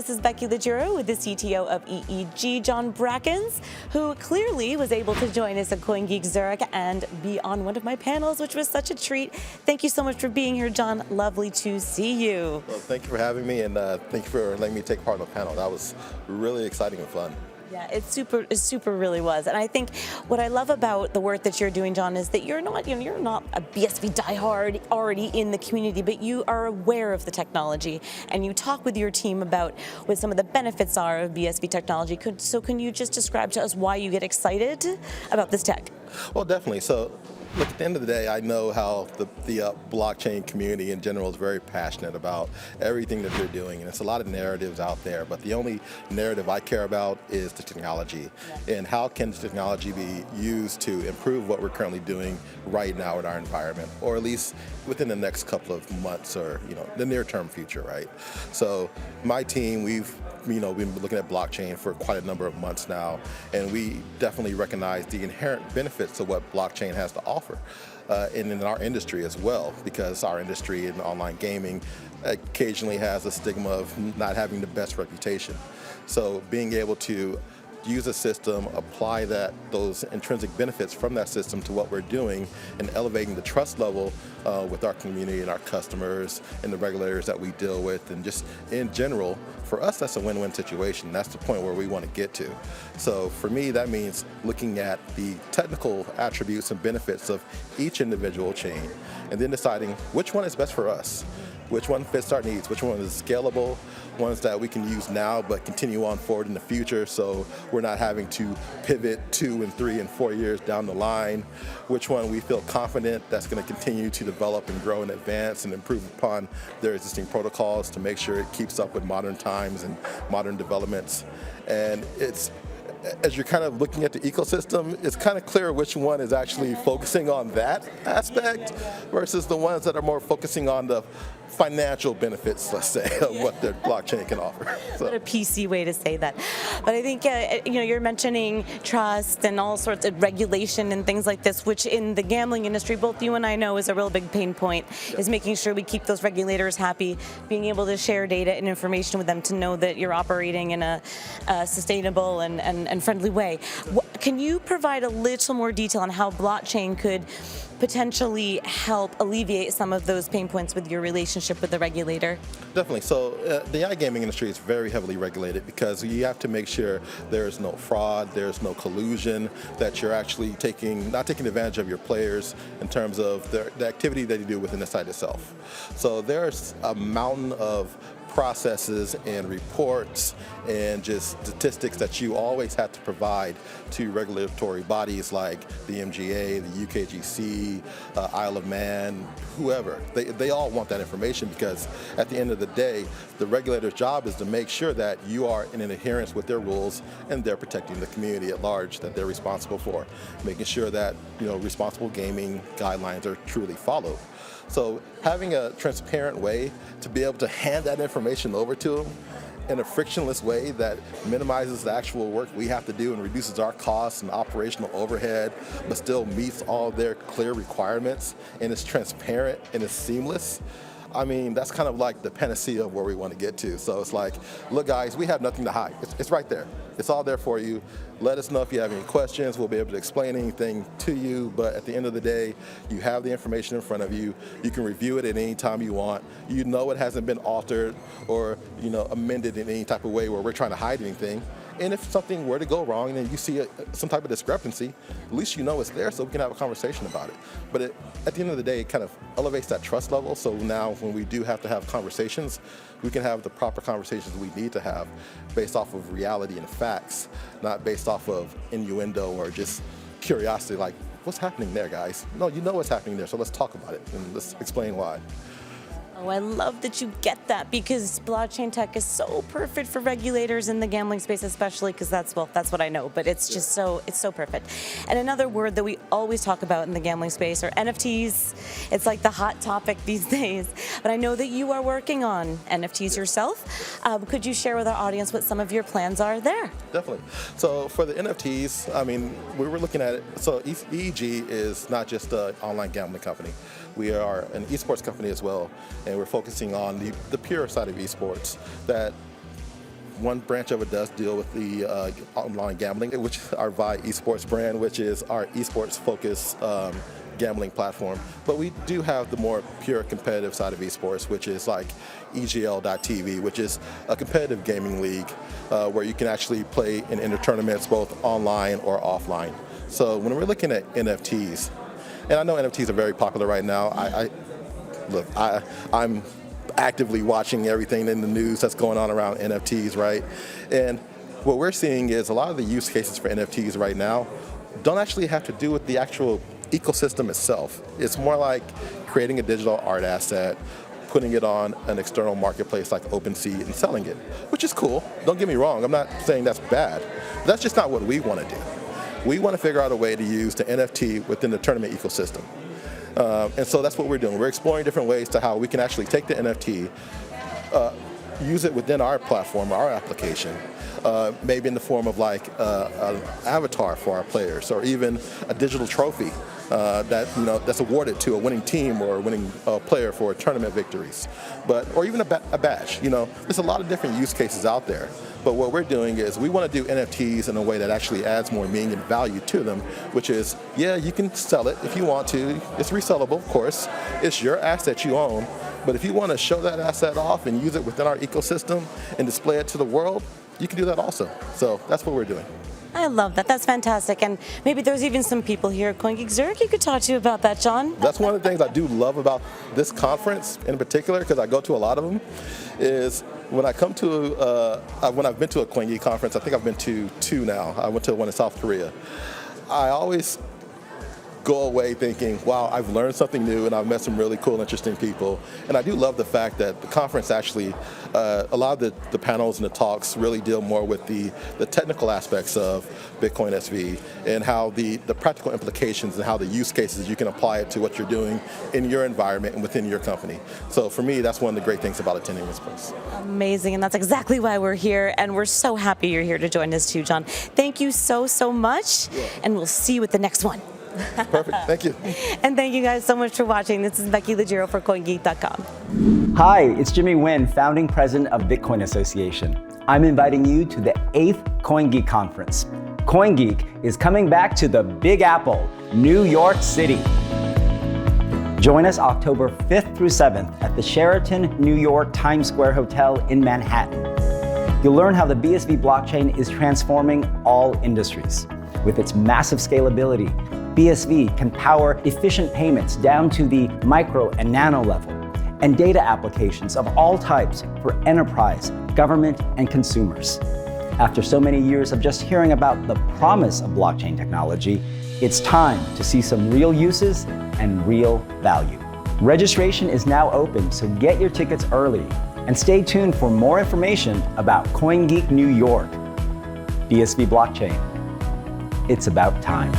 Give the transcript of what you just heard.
This is Becky Liggero with the CTO of EEG, John Brackens, who clearly was able to join us at CoinGeek Zurich and be on one of my panels, which was such a treat. Thank you so much for being here, John. Lovely to see you. Well, thank you for having me, and thank you for letting me take part in the panel. That was really exciting and fun. Yeah, it super really was. And I think what I love about the work that you're doing, John, is that you're not a BSV diehard already in the community, but you are aware of the technology and you talk with your team about what some of the benefits are of BSV technology. So can you just describe to us why you get excited about this tech? Well, definitely. So, look, at the end of the day, I know how the blockchain community in general is very passionate about everything that they're doing, and it's a lot of narratives out there, but the only narrative I care about is the technology, and how can the technology be used to improve what we're currently doing right now in our environment, or at least within the next couple of months, or the near-term future, right? So my team, we've been looking at blockchain for quite a number of months now, and we definitely recognize the inherent benefits of what blockchain has to offer, and in our industry as well, because our industry in online gaming occasionally has a stigma of not having the best reputation. So being able to use a system, apply those intrinsic benefits from that system to what we're doing, and elevating the trust level with our community and our customers and the regulators that we deal with, and just in general, for us, that's a win-win situation. That's the point where we want to get to. So for me, that means looking at the technical attributes and benefits of each individual chain, and then deciding which one is best for us. Which one fits our needs, which one is scalable, ones that we can use now but continue on forward in the future, so we're not having to pivot 2 and 3 and 4 years down the line, which one we feel confident that's going to continue to develop and grow and advance and improve upon their existing protocols to make sure it keeps up with modern times and modern developments. And as you're kind of looking at the ecosystem, it's kind of clear which one is actually focusing on that aspect versus the ones that are more focusing on the financial benefits, let's say, of what the blockchain can offer. So. What a PC way to say that. But I think, you're mentioning trust and all sorts of regulation and things like this, which in the gambling industry, both you and I know is a real big pain point, is making sure we keep those regulators happy, being able to share data and information with them to know that you're operating in a sustainable and friendly way. Can you provide a little more detail on how blockchain could potentially help alleviate some of those pain points with your relationship with the regulator? Definitely. So the iGaming industry is very heavily regulated because you have to make sure there's no fraud, there's no collusion, that you're actually not taking advantage of your players in terms of the activity that you do within the site itself. So there's a mountain of processes and reports and just statistics that you always have to provide to regulatory bodies like the MGA, the UKGC, Isle of Man, whoever. They all want that information because at the end of the day, the regulator's job is to make sure that you are in adherence with their rules and they're protecting the community at large that they're responsible for, making sure that responsible gaming guidelines are truly followed. So having a transparent way to be able to hand that information over to them in a frictionless way that minimizes the actual work we have to do and reduces our costs and operational overhead, but still meets all their clear requirements and is transparent and is seamless. I mean, that's kind of like the panacea of where we want to get to. So it's like, look guys, we have nothing to hide. It's right there. It's all there for you. Let us know if you have any questions. We'll be able to explain anything to you, but at the end of the day, you have the information in front of you. You can review it at any time you want. You know it hasn't been altered or amended in any type of way where we're trying to hide anything. And if something were to go wrong and you see some type of discrepancy, at least you know it's there so we can have a conversation about it. But at the end of the day, it kind of elevates that trust level. So now when we do have to have conversations, we can have the proper conversations we need to have based off of reality and facts, not based off of innuendo or just curiosity like, what's happening there, guys? No, you know what's happening there, so let's talk about it and let's explain why. Oh, I love that you get that because blockchain tech is so perfect for regulators in the gambling space, especially because that's what I know. But it's just it's so perfect. And another word that we always talk about in the gambling space are NFTs. It's like the hot topic these days. But I know that you are working on NFTs yourself. Could you share with our audience what some of your plans are there? Definitely. So for the NFTs, I mean, we were looking at it. So EEG is not just an online gambling company. We are an esports company as well, and we're focusing on the pure side of esports that one branch of it does deal with the online gambling, which is our Vi Esports brand, which is our esports focused gambling platform. But we do have the more pure competitive side of esports, which is like EGL.TV, which is a competitive gaming league where you can actually play in inter-tournaments both online or offline. So when we're looking at NFTs, and I know NFTs are very popular right now, I'm actively watching everything in the news that's going on around NFTs, right? And what we're seeing is a lot of the use cases for NFTs right now don't actually have to do with the actual ecosystem itself. It's more like creating a digital art asset, putting it on an external marketplace like OpenSea and selling it, which is cool. Don't get me wrong, I'm not saying that's bad. But that's just not what we want to do. We want to figure out a way to use the NFT within the tournament ecosystem. And so that's what we're doing. We're exploring different ways to how we can actually take the NFT, use it within our platform, our application, maybe in the form of like an avatar for our players, or even a digital trophy that's awarded to a winning team or a winning player for tournament victories, or even a badge. There's a lot of different use cases out there. But what we're doing is we want to do NFTs in a way that actually adds more meaning and value to them, which is, yeah, you can sell it if you want to. It's resellable, of course. It's your asset you own. But if you want to show that asset off and use it within our ecosystem and display it to the world, you can do that also. So that's what we're doing. I love that. That's fantastic. And maybe there's even some people here at CoinGeek Zurich you could talk to about that, John. That's one of the things I do love about this conference in particular, because I go to a lot of them, is when I come to, when I've been to a CoinGeek conference, I think I've been to 2 now. I went to one in South Korea. I always go away thinking, wow, I've learned something new and I've met some really cool, interesting people. And I do love the fact that the conference actually, a lot of the panels and the talks really deal more with the technical aspects of Bitcoin SV and how the practical implications and how the use cases you can apply it to what you're doing in your environment and within your company. So for me, that's one of the great things about attending this place. Amazing, and that's exactly why we're here, and we're so happy you're here to join us too, John. Thank you so much, and we'll see you at the next one. Perfect. Thank you. And thank you guys so much for watching. This is Becky Liggero for CoinGeek.com. Hi, it's Jimmy Nguyen, founding president of Bitcoin Association. I'm inviting you to the 8th CoinGeek conference. CoinGeek is coming back to the Big Apple, New York City. Join us October 5th through 7th at the Sheraton New York Times Square Hotel in Manhattan. You'll learn how the BSV blockchain is transforming all industries. With its massive scalability, BSV can power efficient payments down to the micro and nano level, and data applications of all types for enterprise, government, and consumers. After so many years of just hearing about the promise of blockchain technology, it's time to see some real uses and real value. Registration is now open, so get your tickets early, and stay tuned for more information about CoinGeek New York. BSV Blockchain. It's about time.